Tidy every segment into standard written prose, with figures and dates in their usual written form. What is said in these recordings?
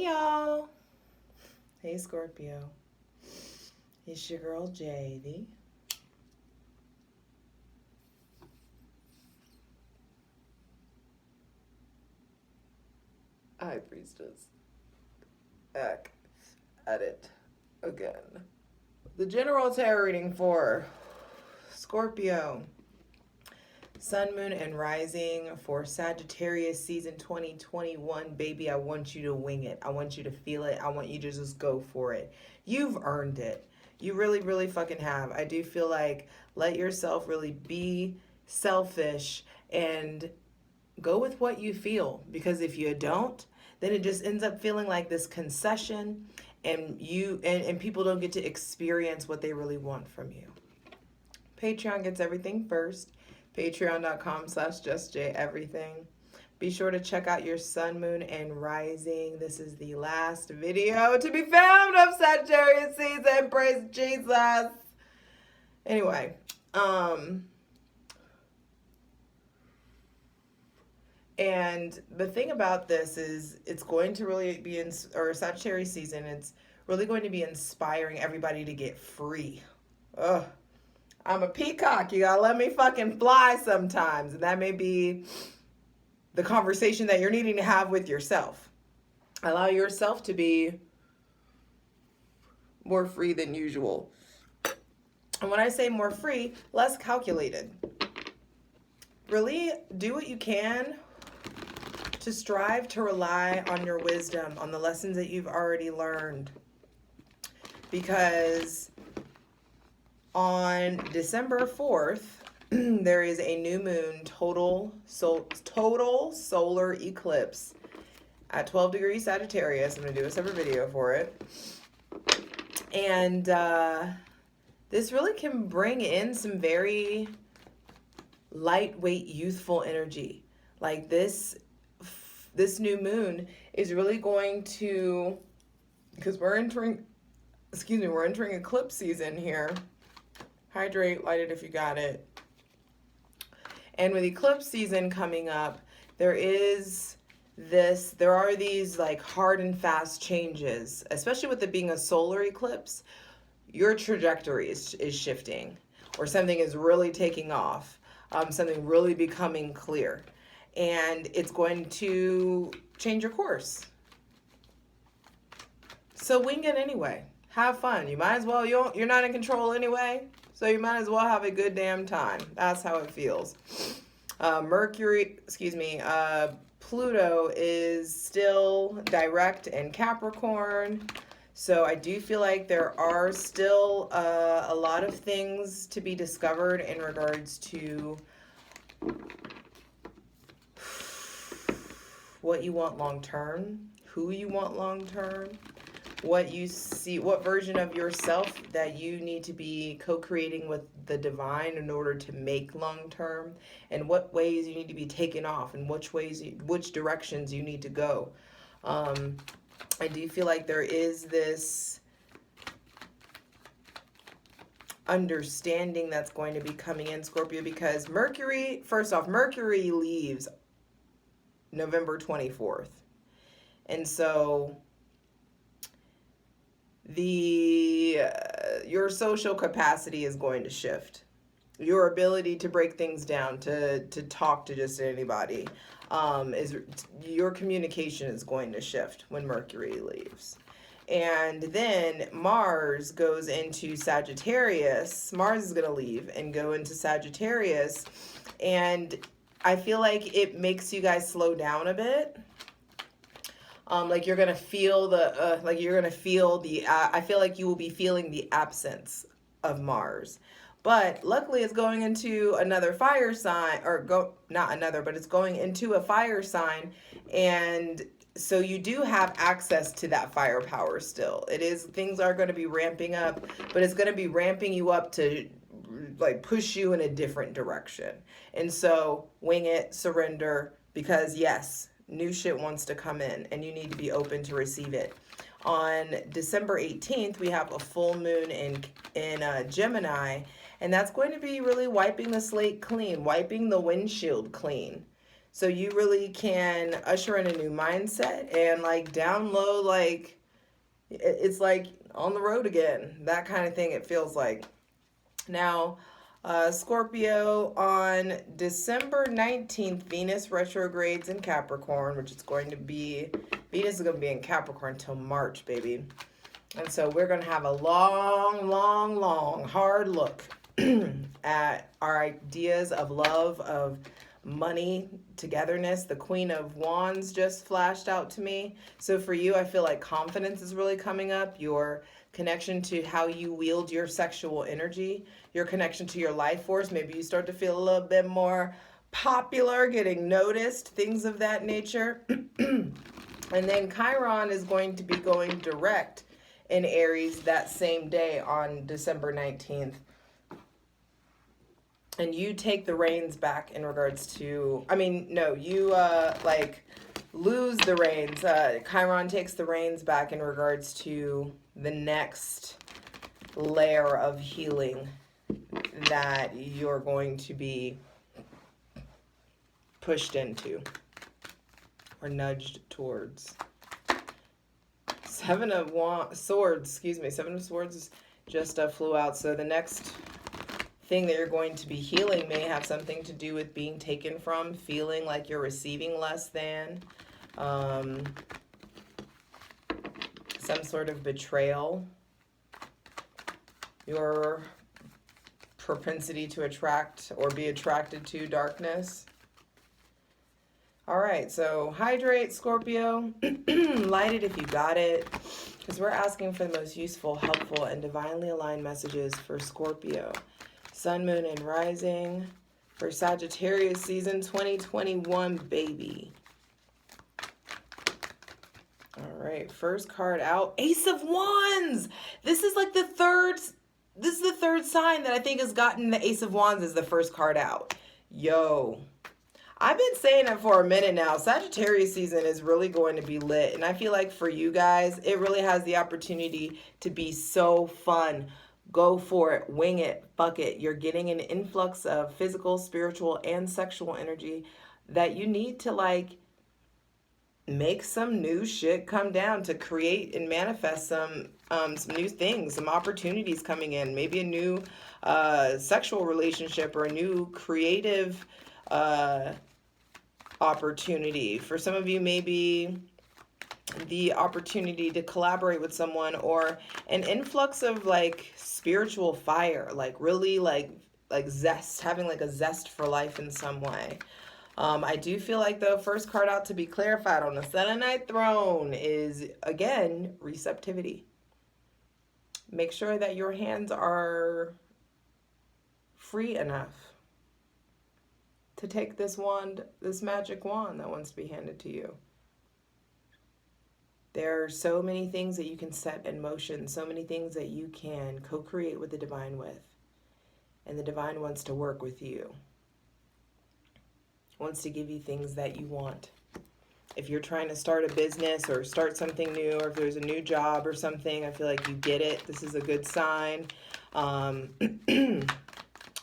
y'all. Hey, Scorpio. It's your girl, Javy. High Priestess. Back at it again. The general tarot reading for Scorpio. Sun, Moon, and Rising for Sagittarius season 2021. Baby, I want you to wing it. I want you to feel it. I want you to just go for it. You've earned it. You really, really fucking have. I do feel like let yourself really be selfish and go with what you feel. Because if you don't, then it just ends up feeling like this concession and and people don't get to experience what they really want from you. Patreon gets everything first. Patreon.com/justjeverything. Be sure to check out your Sun, Moon, and Rising. This is the last video to be found of Sagittarius season. Praise Jesus. Anyway, and the thing about this is it's going to really be Sagittarius season. It's really going to be inspiring everybody to get free. Ugh. I'm a peacock. You gotta let me fucking fly sometimes. And that may be the conversation that you're needing to have with yourself. Allow yourself to be more free than usual. And when I say more free, less calculated. Really do what you can to strive to rely on your wisdom, on the lessons that you've already learned. Because on December 4th, there is a new moon total solar eclipse at 12 degrees Sagittarius. I'm going to do a separate video for it. And this really can bring in some very lightweight, youthful energy. Like this new moon is really going to, because we're entering eclipse season here. Hydrate, light it if you got it. And with eclipse season coming up, there are these like hard and fast changes, especially with it being a solar eclipse. Your trajectory is shifting, or something is really taking off, something really becoming clear, and it's going to change your course. So wing it anyway. Have fun. You might as well. You're not in control anyway. So you might as well have a good damn time. That's how it feels. Pluto is still direct in Capricorn. So I do feel like there are still a lot of things to be discovered in regards to what you want long term, who you want long term, what you see, what version of yourself that you need to be co-creating with the divine in order to make long-term, and what ways you need to be taken off, and which directions you need to go. I do feel like there is this understanding that's going to be coming in, Scorpio, because Mercury leaves November 24th. And so your social capacity is going to shift. Your ability to break things down, to talk to just anybody, your communication is going to shift when Mercury leaves. And then Mars goes into Sagittarius. Mars is going to leave and go into Sagittarius. And I feel like it makes you guys slow down a bit. Like you're going to feel I feel like you will be feeling the absence of Mars. But luckily it's going into another fire sign, it's going into a fire sign. And so you do have access to that firepower still. Things are going to be ramping up, but it's going to be ramping you up to like push you in a different direction. And so wing it, surrender, because yes, new shit wants to come in and you need to be open to receive it. On December 18th, we have a full moon in Gemini, and that's going to be really wiping the slate clean, wiping the windshield clean. So you really can usher in a new mindset and like download, like it's like on the road again, that kind of thing it feels like. Now, Scorpio, on December 19th, Venus retrogrades in Capricorn, which is going to be, Venus is going to be in Capricorn till March, baby. And so we're going to have a long, hard look at our ideas of love, of money, togetherness. The Queen of Wands just flashed out to me. So for you, I feel like confidence is really coming up. Your connection to how you wield your sexual energy, your connection to your life force. Maybe you start to feel a little bit more popular, getting noticed, things of that nature. And then Chiron is going to be going direct in Aries that same day on December 19th. And you take the reins back in regards to, you like lose the reins. Chiron takes the reins back in regards to the next layer of healing that you're going to be pushed into or nudged towards. Seven of Swords just flew out. So the next thing that you're going to be healing may have something to do with being taken from, feeling like you're receiving less than, some sort of betrayal, your propensity to attract or be attracted to darkness. All right, so hydrate, Scorpio. Light it if you got it, because we're asking for the most useful, helpful, and divinely aligned messages for Scorpio. Sun, Moon, and Rising for Sagittarius season 2021, baby. All right, first card out, Ace of Wands. This is like the third sign that I think has gotten the Ace of Wands as the first card out. Yo, I've been saying it for a minute now. Sagittarius season is really going to be lit. And I feel like for you guys, it really has the opportunity to be so fun. Go for it. Wing it. Fuck it. You're getting an influx of physical, spiritual, and sexual energy that you need to like make some new shit come down, to create and manifest some new things, some opportunities coming in. Maybe a new sexual relationship or a new creative opportunity. For some of you, maybe the opportunity to collaborate with someone, or an influx of like spiritual fire, like really like zest, having like a zest for life in some way. I do feel like the first card out to be clarified on the Selenite throne is, again, receptivity. Make sure that your hands are free enough to take this wand, this magic wand that wants to be handed to you. There are so many things that you can set in motion, so many things that you can co-create with the divine with. And the divine wants to work with you. Wants to give you things that you want. If you're trying to start a business or start something new, or if there's a new job or something, I feel like you get it. This is a good sign.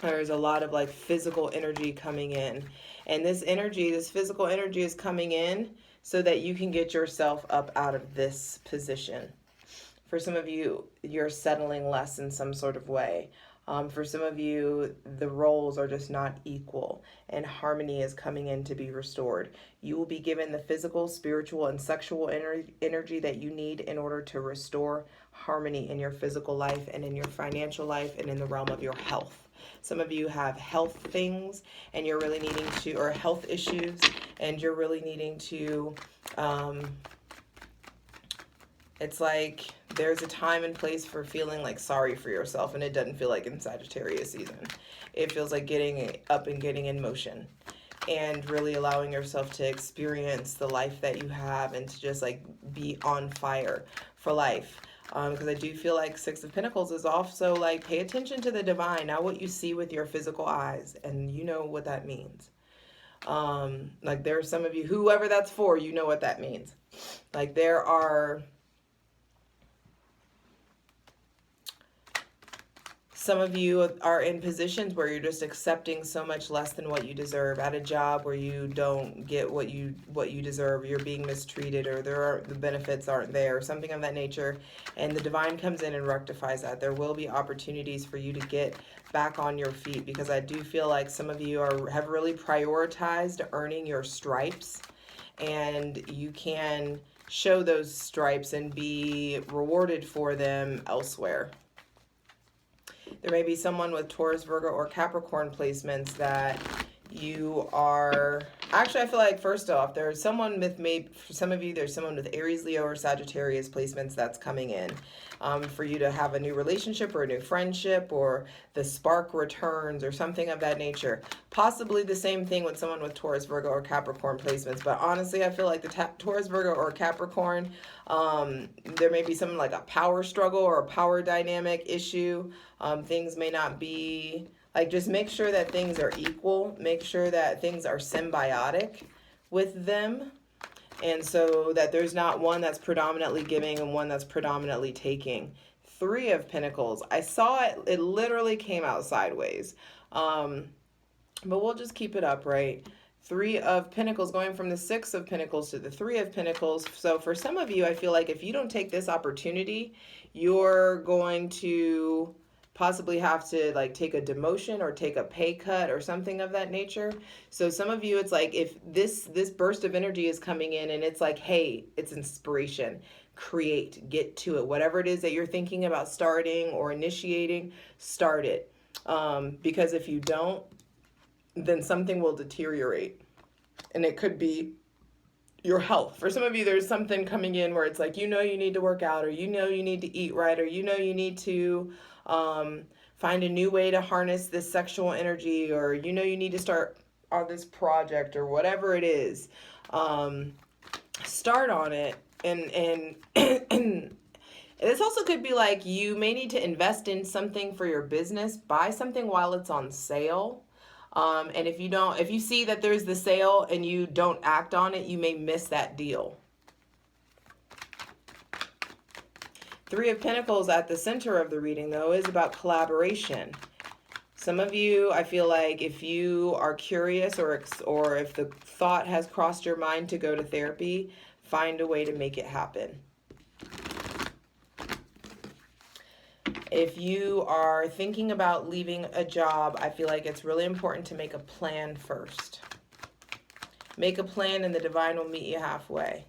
There's a lot of like physical energy coming in. And this energy, this physical energy is coming in so that you can get yourself up out of this position. For some of you, you're settling less in some sort of way. For some of you, the roles are just not equal, and harmony is coming in to be restored. You will be given the physical, spiritual, and sexual energy that you need in order to restore harmony in your physical life and in your financial life and in the realm of your health. Some of you have health things and you're really needing to, or health issues, and you're really needing to, it's like there's a time and place for feeling like sorry for yourself, and it doesn't feel like in Sagittarius season. It feels like getting up and getting in motion and really allowing yourself to experience the life that you have and to just like be on fire for life. Because I do feel like Six of Pentacles is also like, pay attention to the divine, not what you see with your physical eyes, and you know what that means. Like there are some of you, whoever that's for, you know what that means. Like there are Some of you are in positions where you're just accepting so much less than what you deserve, at a job where you don't get what you deserve, you're being mistreated, or the benefits aren't there, or something of that nature, and the divine comes in and rectifies that. There will be opportunities for you to get back on your feet, because I do feel like some of you have really prioritized earning your stripes, and you can show those stripes and be rewarded for them elsewhere. There may be someone with Taurus, Virgo, or Capricorn placements that you are... Actually, I feel like, first off, there's someone with, maybe for some of you, there's someone with Aries, Leo, or Sagittarius placements that's coming in for you to have a new relationship or a new friendship, or the spark returns or something of that nature. Possibly the same thing with someone with Taurus, Virgo, or Capricorn placements. But honestly, I feel like the Taurus, Virgo, or Capricorn, there may be something like a power struggle or a power dynamic issue. Things may not be... Like, just make sure that things are equal. Make sure that things are symbiotic with them. And so that there's not one that's predominantly giving and one that's predominantly taking. 3 of Pentacles. I saw it. It literally came out sideways. But we'll just keep it up, right? 3 of Pentacles, going from the 6 of Pentacles to the 3 of Pentacles. So for some of you, I feel like if you don't take this opportunity, you're going to possibly have to like take a demotion or take a pay cut or something of that nature. So some of you, it's like, if this burst of energy is coming in and it's like, hey, it's inspiration, create, get to it, whatever it is that you're thinking about starting or initiating, start it. Because if you don't, then something will deteriorate, and it could be your health. For some of you, there's something coming in where it's like, you need to work out, or you need to eat right, or you need to find a new way to harness this sexual energy, or you need to start on this project, or whatever it is. Start on it. And this also could be like, you may need to invest in something for your business. Buy something while it's on sale. And if you see that there's the sale and you don't act on it, you may miss that deal. 3 of Pentacles at the center of the reading, though, is about collaboration. Some of you, I feel like, if you are curious, or if the thought has crossed your mind to go to therapy, find a way to make it happen. If you are thinking about leaving a job, I feel like it's really important to make a plan first. Make a plan, and the divine will meet you halfway.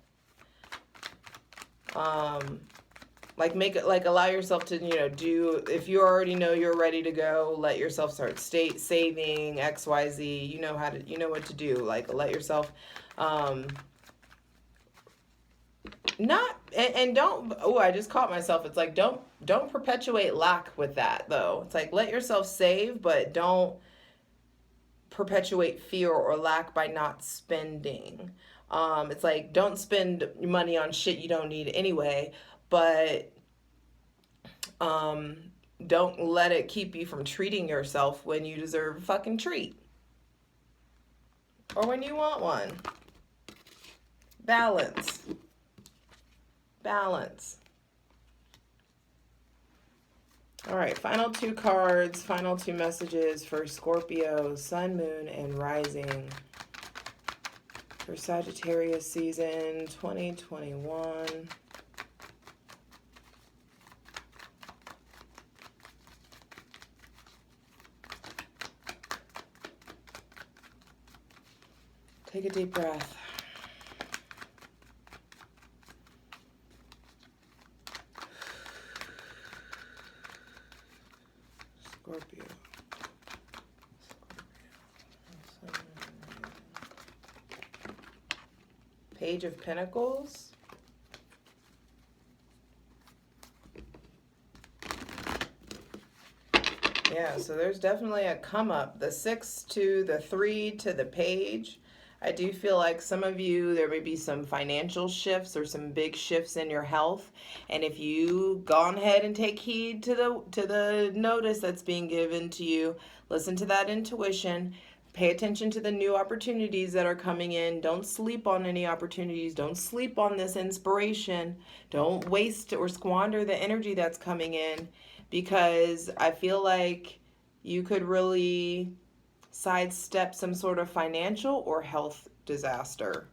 Allow yourself to, do, if you already know you're ready to go, let yourself start saving XYZ. You know what to do. Like, let yourself, I just caught myself. It's like, don't perpetuate lack with that, though. It's like, let yourself save, but don't perpetuate fear or lack by not spending. It's like, don't spend money on shit you don't need anyway, but don't let it keep you from treating yourself when you deserve a fucking treat, or when you want one. Balance. All right, final 2 cards, final 2 messages for Scorpio, Sun, Moon, and Rising for Sagittarius season 2021. Take a deep breath. Scorpio. Page of Pentacles. Yeah, so there's definitely a come up. The 6 to the 3 to the page. I do feel like some of you, there may be some financial shifts or some big shifts in your health. And if you go ahead and take heed to the notice that's being given to you, listen to that intuition, pay attention to the new opportunities that are coming in. Don't sleep on any opportunities. Don't sleep on this inspiration. Don't waste or squander the energy that's coming in. because I feel like you could really sidestep some sort of financial or health disaster.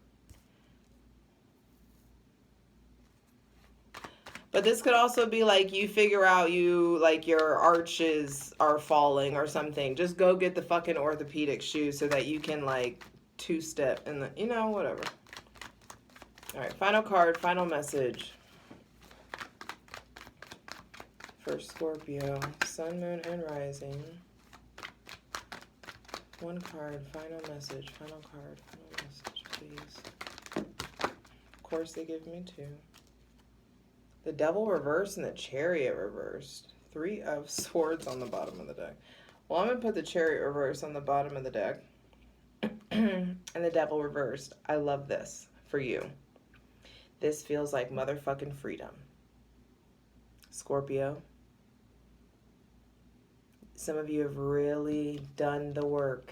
But this could also be like you figure out like your arches are falling or something. Just go get the fucking orthopedic shoes so that you can like two-step and whatever. All right, final card, final message for Scorpio, Sun, Moon, and Rising. One card, final message, final card, final message, please. Of course, they give me two. The Devil reversed and the Chariot reversed. 3 of Swords on the bottom of the deck. Well, I'm going to put the Chariot reverse on the bottom of the deck. And the Devil reversed. I love this for you. This feels like motherfucking freedom. Scorpio. Some of you have really done the work.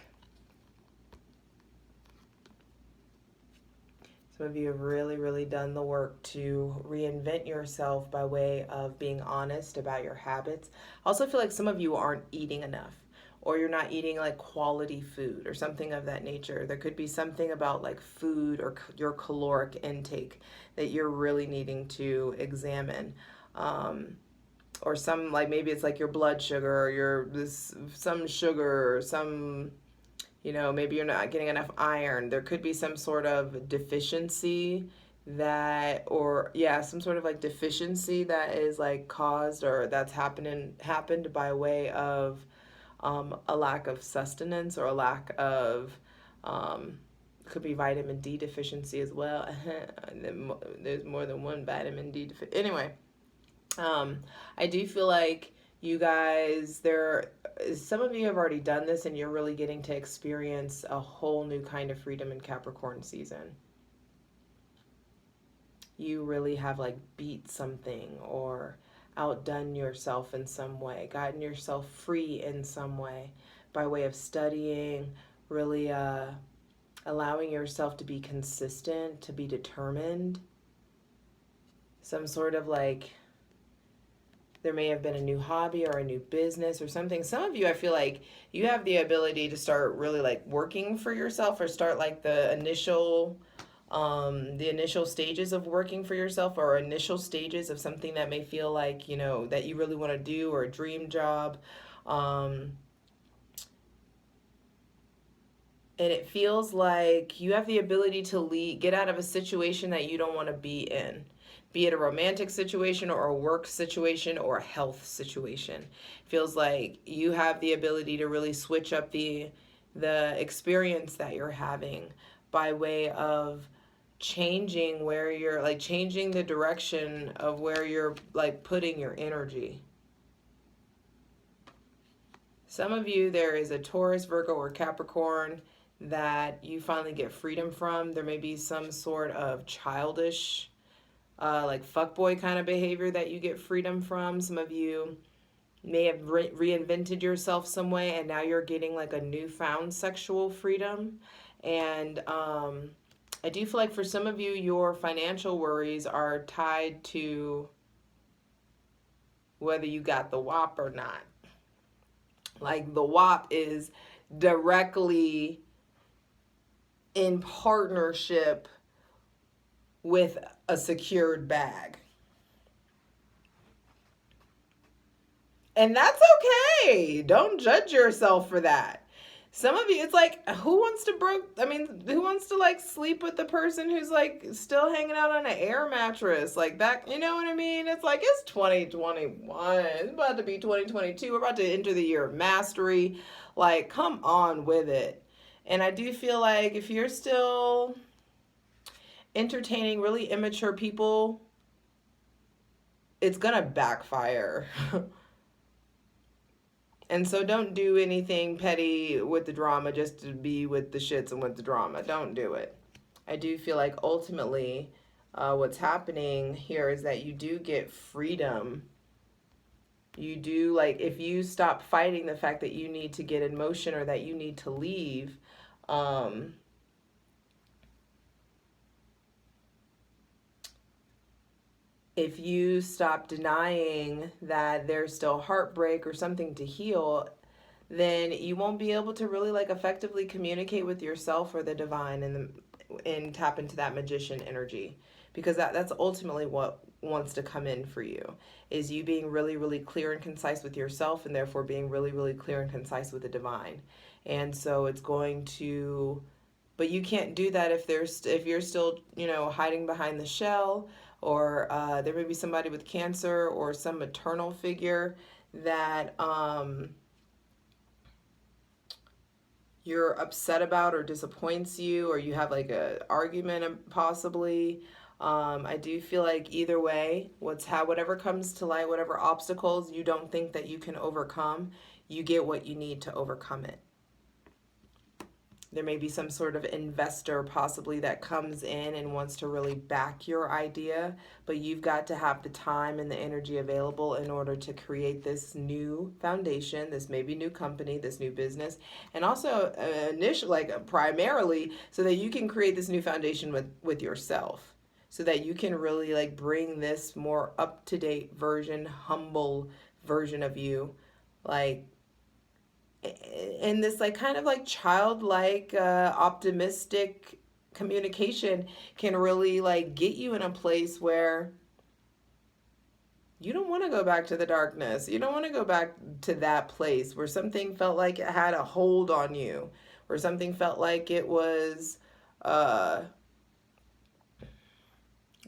Some of you have really, really done the work to reinvent yourself by way of being honest about your habits. I also feel like some of you aren't eating enough, or you're not eating like quality food or something of that nature. There could be something about like food or your caloric intake that you're really needing to examine. Or some, like maybe it's like your blood sugar or some sugar or some, maybe you're not getting enough iron. There could be some sort of deficiency some sort of like deficiency that is like caused or that's happened by way of a lack of sustenance or a lack of, could be vitamin D deficiency as well. There's more than one vitamin D deficiency. Anyway, I do feel like you guys, some of you have already done this and you're really getting to experience a whole new kind of freedom in Capricorn season. You really have like beat something or outdone yourself in some way, gotten yourself free in some way by way of studying, really allowing yourself to be consistent, to be determined. Some sort of like, there may have been a new hobby or a new business or something. Some of you, I feel like you have the ability to start really like working for yourself or start like the initial stages of working for yourself or initial stages of something that may feel like, that you really want to do or a dream job. And it feels like you have the ability to get out of a situation that you don't want to be in. Be it a romantic situation or a work situation or a health situation. Feels like you have the ability to really switch up the experience that you're having by way of changing where you're like changing the direction of where you're like putting your energy. Some of you, there is a Taurus, Virgo, or Capricorn that you finally get freedom from. There may be some sort of childish like fuckboy kind of behavior that you get freedom from. Some of you may have reinvented yourself some way and now you're getting like a newfound sexual freedom. And I do feel like for some of you, your financial worries are tied to whether you got the WAP or not. Like the WAP is directly in partnership with a secured bag. And that's okay. Don't judge yourself for that. Some of you, it's like, who wants to like sleep with the person who's like still hanging out on an air mattress like that? You know what I mean? It's like, it's 2021. It's about to be 2022. We're about to enter the year of mastery. Like, come on with it. And I do feel like if you're still entertaining really immature people, it's gonna backfire. And so don't do anything petty with the drama just to be with the shits and with the drama. Don't do it. I do feel like ultimately what's happening here is that you do get freedom. You do, like, if you stop fighting the fact that you need to get in motion or that you need to leave, if you stop denying that there's still heartbreak or something to heal, then you won't be able to really like effectively communicate with yourself or the divine and tap into that magician energy, because that's ultimately what wants to come in for you, is you being really, really clear and concise with yourself, and therefore being really, really clear and concise with the divine. And so it's going to, but you can't do that if you're still, you know, hiding behind the shell, or there may be somebody with cancer or some maternal figure that you're upset about or disappoints you, or you have like a argument possibly. I do feel like either way, whatever comes to light, whatever obstacles you don't think that you can overcome, you get what you need to overcome it. There may be some sort of investor possibly that comes in and wants to really back your idea, but you've got to have the time and the energy available in order to create this new foundation, this maybe new company, this new business, and also primarily so that you can create this new foundation with yourself, so that you can really like bring this more up-to-date version, humble version of you, like, and this like kind of like childlike optimistic communication can really like get you in a place where you don't want to go back to the darkness. You don't want to go back to that place where something felt like it had a hold on you, or something felt like it was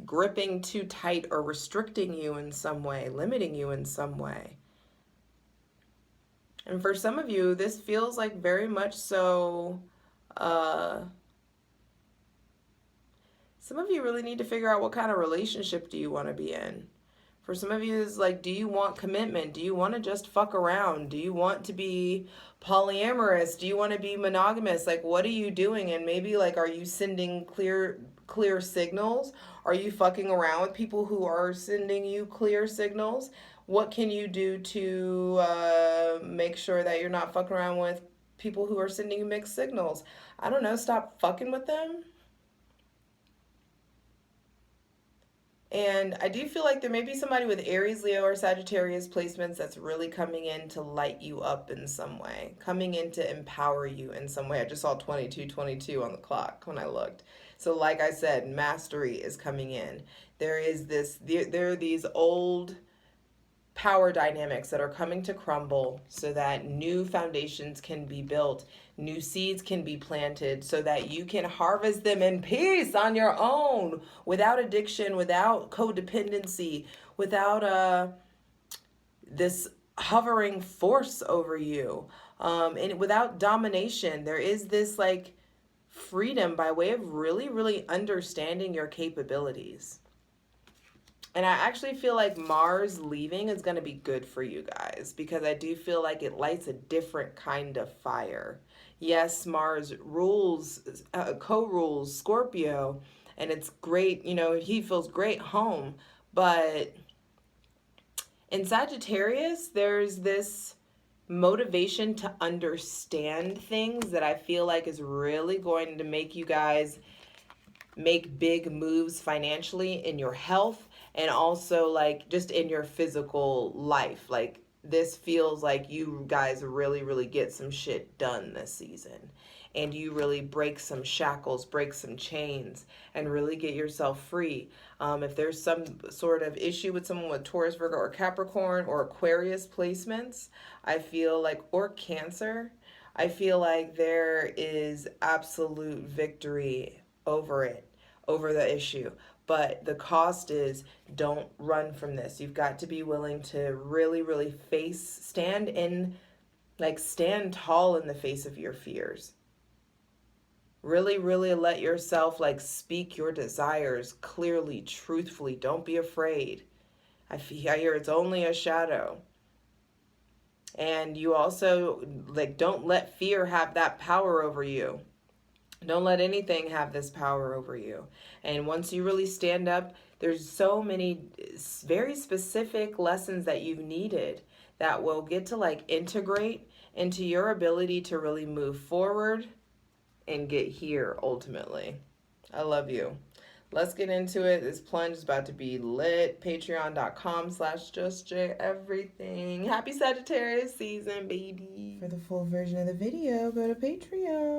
gripping too tight or restricting you in some way, limiting you in some way. And for some of you, this feels like very much so, some of you really need to figure out what kind of relationship do you want to be in. For some of you, it's like, do you want commitment? Do you want to just fuck around? Do you want to be polyamorous? Do you want to be monogamous? Like, what are you doing? And maybe like, are you sending clear signals? Are you fucking around with people who are sending you clear signals? What can you do to make sure that you're not fucking around with people who are sending you mixed signals? I don't know, stop fucking with them. And I do feel like there may be somebody with Aries, Leo, or Sagittarius placements that's really coming in to light you up in some way, coming in to empower you in some way. I just saw 2222 on the clock when I looked. So like I said, mastery is coming in. There are these old power dynamics that are coming to crumble so that new foundations can be built, new seeds can be planted, so that you can harvest them in peace on your own, without addiction, without codependency, without this hovering force over you, and without domination. There is this like freedom by way of really, really understanding your capabilities. And I actually feel like Mars leaving is going to be good for you guys, because I do feel like it lights a different kind of fire. Yes, Mars co-rules Scorpio, and it's great, you know, he feels great home. But in Sagittarius, there's this motivation to understand things that I feel like is really going to make you guys make big moves financially, in your health, and also like just in your physical life. Like, this feels like you guys really, really get some shit done this season, and you really break some shackles, break some chains, and really get yourself free. If there's some sort of issue with someone with Taurus, Virgo, or Capricorn, or Aquarius placements, I feel like, or Cancer, I feel like there is absolute victory over the issue. But the cost is, don't run from this. You've got to be willing to really, really stand tall in the face of your fears. Really, really let yourself like speak your desires clearly, truthfully. Don't be afraid. I hear it's only a shadow. And you also like, don't let fear have that power over you. Don't let anything have this power over you. And once you really stand up, there's so many very specific lessons that you've needed that will get to like integrate into your ability to really move forward and get here ultimately. I love you. Let's get into it. This plunge is about to be lit. Patreon.com/justjeverything. Happy Sagittarius season, baby. For the full version of the video, go to Patreon.